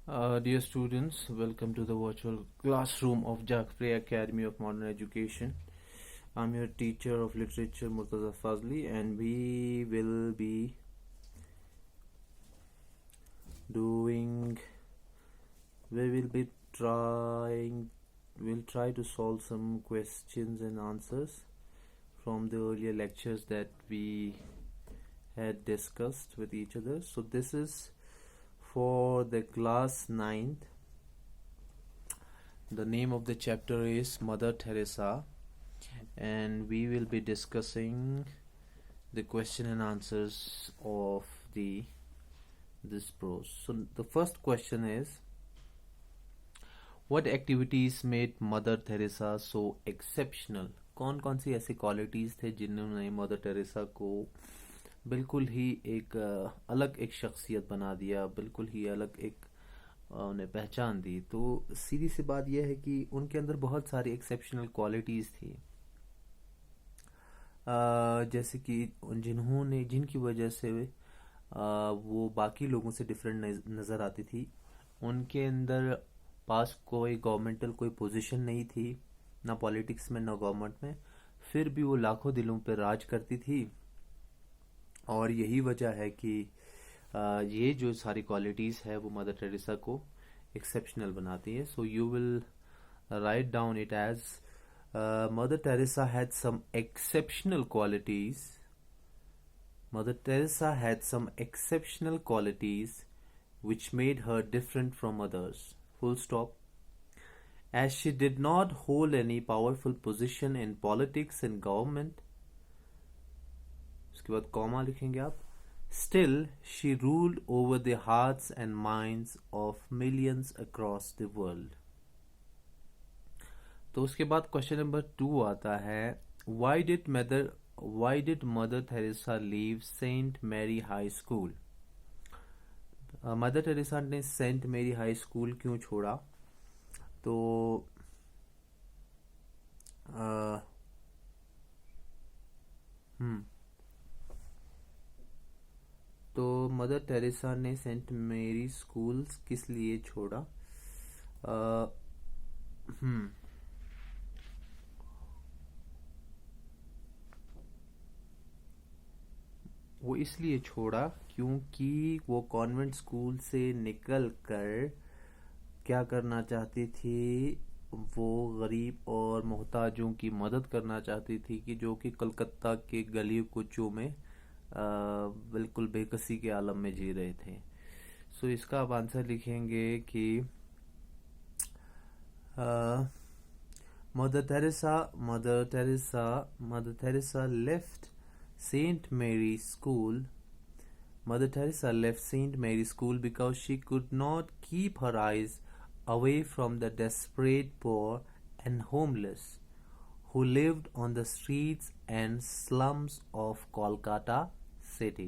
Dear students, welcome to the virtual classroom of Jakfrey Academy of Modern Education. I'm your teacher of literature, Murtaza Fazli, and doing, we will be trying, we'll try to solve some questions and answers from the earlier lectures that we had discussed with each other. So this is for the class 9th. The name of the chapter is Mother Teresa, and we will be discussing the question and answers of this prose. So the first question is, what activities made Mother Teresa so exceptional? कौन कौन सी ऐसी qualities थे जिन्होंने mother Teresa को बिल्कुल ही एक अलग एक शख्सियत बना दिया, बिल्कुल ही अलग एक उन्हें पहचान दी? तो सीधी सी बात यह है कि उनके अंदर बहुत सारी एक्सेप्शनल क्वालिटीज़ थी, जैसे कि जिनकी वजह से वो बाकी लोगों से डिफरेंट नज़र आती थी। उनके अंदर पास कोई गवर्नमेंटल कोई पोजीशन नहीं थी, ना पॉलिटिक्स में ना गवर्नमेंट में, फिर भी वो लाखों दिलों पर राज करती थी। और यही वजह है कि ये जो सारी क्वालिटीज़ है वो मदर टेरेसा को एक्सेप्शनल बनाती है। So you will write down it as Mother Teresa had some exceptional qualities. Mother Teresa had some exceptional qualities which made her different from others. Full stop. As she did not hold any powerful position in politics and government, उसके बाद comma लिखेंगे आप, still she ruled over the hearts and minds of millions across the world. तो उसके बाद question number 2 आता है, why did Mother Teresa leave Saint Mary High School? Mother Teresa ने सेंट मेरी हाई स्कूल क्यों छोड़ा? तो तो मदर टेरेसा ने सेंट मेरी स्कूल किस लिए छोड़ा? वो इसलिए छोड़ा क्योंकि वो कॉन्वेंट स्कूल से निकल कर क्या करना चाहती थी? वो गरीब और मोहताजों की मदद करना चाहती थी कि जो कि कलकत्ता के गली कुचों में बिल्कुल बेकसी के आलम में जी रहे थे। सो इसका आप आंसर लिखेंगे कि Mother Teresa left Saint Mary's School. Mother Teresa left Saint Mary's School because she could not keep her eyes away from the desperate poor and homeless who lived on the streets and slums of Kolkata city.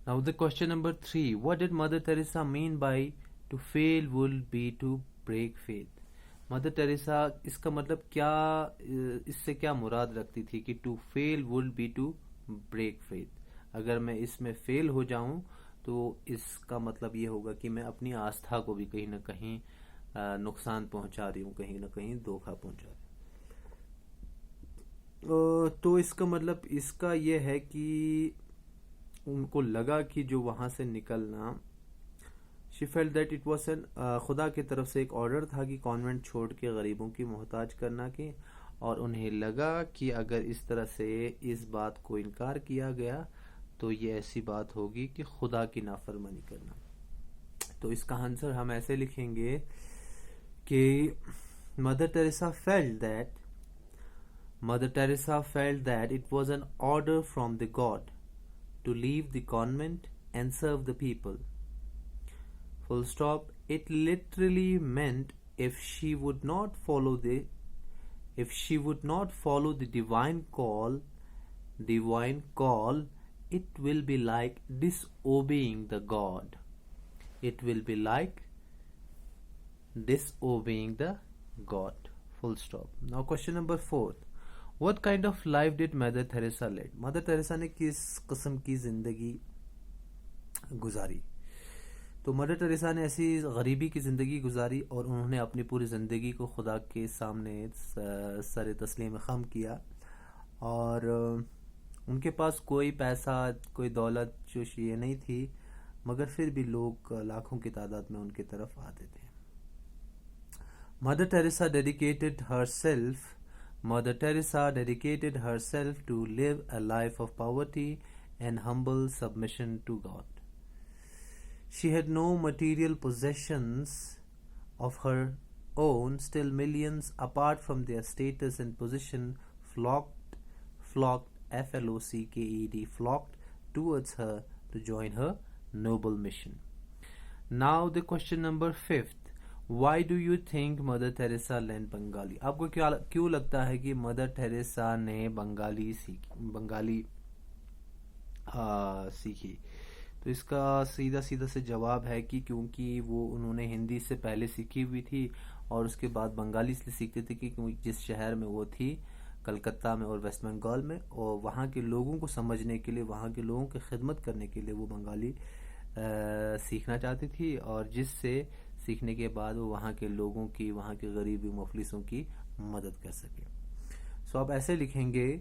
Now the question number 3. What did Mother Teresa mean by to fail would be to break faith? Mother Teresa इसका मतलब क्या, इससे क्या मुराद रखती थी कि to fail would be to break faith? अगर मैं इसमें फेल हो जाऊं तो इसका मतलब ये होगा कि मैं अपनी आस्था को भी कहीं ना कहीं नुकसान पहुंचा रही हूं, कहीं ना कहीं धोखा पहुंचा रही हूं। तो इसका मतलब इसका ये है कि उनको लगा कि जो वहां से निकलना, she felt that it was N, खुदा की तरफ से एक ऑर्डर था कि कॉन्वेंट छोड़ के गरीबों की मोहताज करना की, और उन्हें लगा कि अगर इस तरह से इस बात को इनकार किया गया तो ये ऐसी बात होगी कि खुदा की नाफरमानी करना। तो इसका आंसर हम ऐसे लिखेंगे कि Mother Teresa felt that it was an order from the God to leave the convent and serve the people. Full stop. It literally meant if she would not follow the divine call, it will be like disobeying the God. It will be like disobeying the God. Full stop. Now question number 4. What kind of life did Mother Teresa lead? Mother Teresa ने किस किस्म की जिंदगी गुजारी? तो mother Teresa ने ऐसी गरीबी की ज़िंदगी गुजारी और उन्होंने अपनी पूरी ज़िंदगी को खुदा के सामने सर तस्लीम खम किया। और उनके पास कोई पैसा, कोई दौलत जो ये नहीं थी, मगर फिर भी लोग लाखों की तादाद में उनकी तरफ आते थे। Mother Teresa dedicated herself Mother Teresa dedicated herself to live a life of poverty and humble submission to God. She had no material possessions of her own, still millions, apart from their status and position, flocked, F-L-O-C-K-E-D, flocked towards her to join her noble mission. Now the question number 5th. Why do you think Mother Teresa learned Bengali? आपको क्यों लगता है कि Mother Teresa ने बंगाली सीखी? तो इसका सीधा से जवाब है कि क्योंकि वो उन्होंने हिंदी से पहले सीखी हुई थी और उसके बाद बंगाली इसलिए सीखते थे कि जिस शहर में वो थी, कलकत्ता में और वेस्ट बंगाल में, और वहाँ के लोगों को समझने के लिए, वहाँ के लोगों की खिदमत करने के लिए वो बंगाली सीखना चाहती थी, और जिससे सीखने के बाद वो वहाँ के लोगों की, वहाँ के गरीबी मुफलिसों की मदद कर सके। सो आप ऐसे लिखेंगे,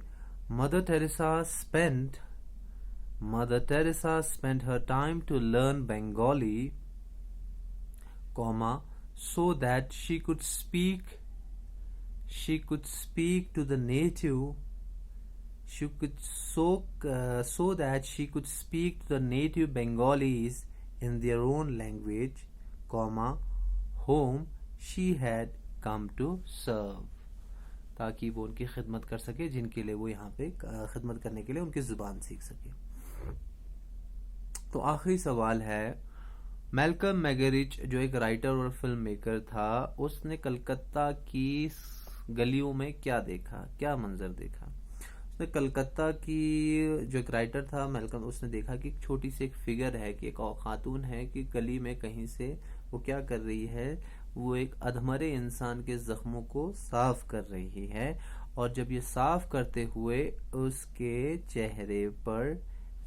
mother Teresa spent her time to learn Bengali, so that she could speak to the native so that she could speak to the native Bengalis in their own language, whom she had come to serve, ताकि वो उनकी खिदमत कर सके, जिनके लिए वो यहाँ पे खिदमत करने के लिए उनकी ज़ुबान सीख सके। तो आखिरी सवाल है, मैल्कम मैगरिच जो एक राइटर और फिल्म मेकर था, उसने कलकत्ता की गलियों में क्या देखा, क्या मंजर देखा? उसने कलकत्ता की, जो एक राइटर था मैल्कम, उसने देखा कि एक छोटी सी एक फिगर है, कि एक खातून है कि गली में कहीं से वो क्या कर रही है, वो एक अधमरे इंसान के जख्मों को साफ कर रही है, और जब ये साफ करते हुए उसके चेहरे पर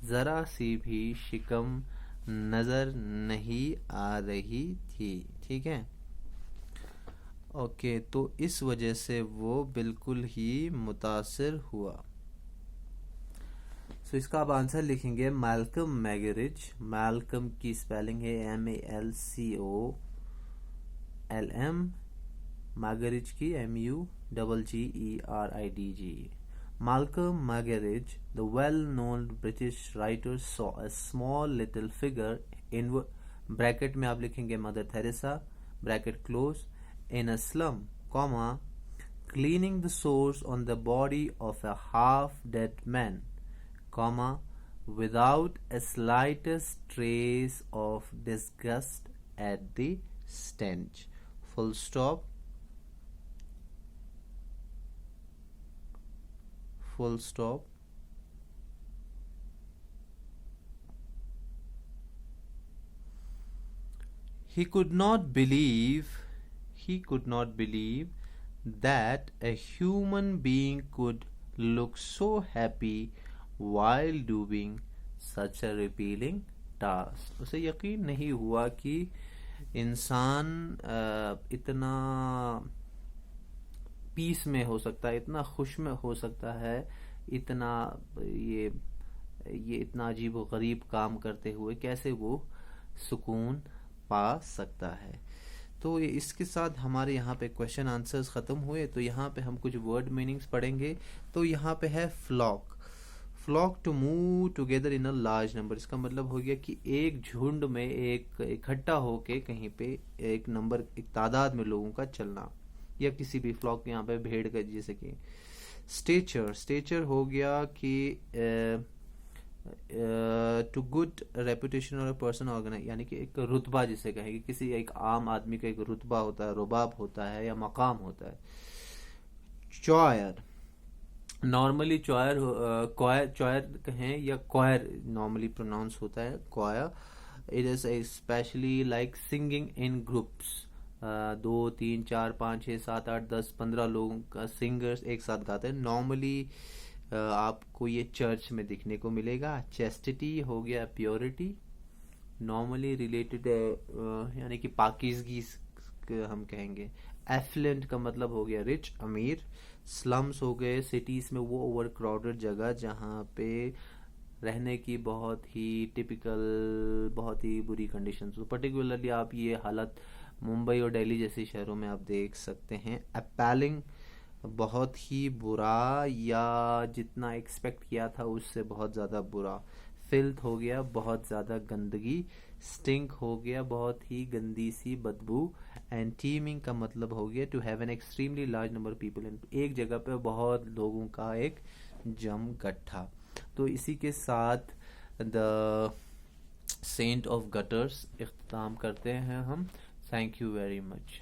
जरा सी भी शिकम नजर नहीं आ रही थी। ठीक है, ओके, तो इस वजह से वो बिल्कुल ही मुतासिर हुआ। सो इसका आप आंसर लिखेंगे मैल्कम मैगरिच। मैल्कम की स्पेलिंग है MALCOLM, मैगरिच की MUGGERIDG। Malcolm Muggeridge, the well-known British writer, saw a small little figure in bracket में आप लिखेंगे Mother Teresa, bracket close, in a slum, cleaning the sores on the body of a half-dead man, without a slightest trace of disgust at the stench. Full stop. Full stop. He could not believe that a human being could look so happy while doing such a repealing task. उसे यकीन नहीं हुआ कि इंसान इतना piece में हो सकता है, इतना खुश में हो सकता है, इतना ये इतना अजीब व गरीब काम करते हुए कैसे वो सुकून पा सकता है। तो ये इसके साथ हमारे यहाँ पे क्वेश्चन आंसर्स ख़त्म हुए। तो यहाँ पे हम कुछ वर्ड मीनिंग्स पढ़ेंगे। तो यहाँ पे है flock to move together in a large number. इसका मतलब हो गया कि एक झुंड में, एक इकट्ठा होके कहीं पे एक नंबर, एक तादाद में लोगों का चलना, या किसी भी फ्लॉक, यहाँ पे भेड़ का, जैसे कि स्टेचर हो गया कि टू गुड रेपुटेशन और पर्सन ऑर्गेनाइज, यानी कि एक रुतबा जिसे कहेंगे, किसी एक आम आदमी का एक रुतबा होता है, रुबाब होता है या मकाम होता है। चॉयर, नॉर्मली चॉयर कहें या क्वायर नॉर्मली प्रोनाउंस होता है, choir. It is specially like singing in groups, 2 3 4 5 6 7 8 10 15 लोगों का सिंगर्स एक साथ गाते हैं। नॉर्मली आपको ये चर्च में दिखने को मिलेगा। चेस्टिटी हो गया प्योरिटी, नॉर्मली रिलेटेड यानी कि पाकिज़गी हम कहेंगे। एफलेंट का मतलब हो गया रिच, अमीर। स्लम्स हो गए सिटीज़ में वो ओवर क्राउडेड जगह जहाँ पे रहने की बहुत ही टिपिकल, बहुत ही बुरी कंडीशन। तो पर्टिकुलरली आप ये हालत मुंबई और दिल्ली जैसे शहरों में आप देख सकते हैं। अपैलिंग, बहुत ही बुरा, या जितना एक्सपेक्ट किया था उससे बहुत ज़्यादा बुरा। फिल्थ हो गया, बहुत ज़्यादा गंदगी। स्टिंक हो गया, बहुत ही गंदी सी बदबू। एंड टीमिंग का मतलब हो गया to have an extremely large number of people in, एक जगह पे बहुत लोगों का एक जम गट्ठा। तो इसी के साथ द सेंट ऑफ गटर्स इख्तिताम करते हैं हम। Thank you very much.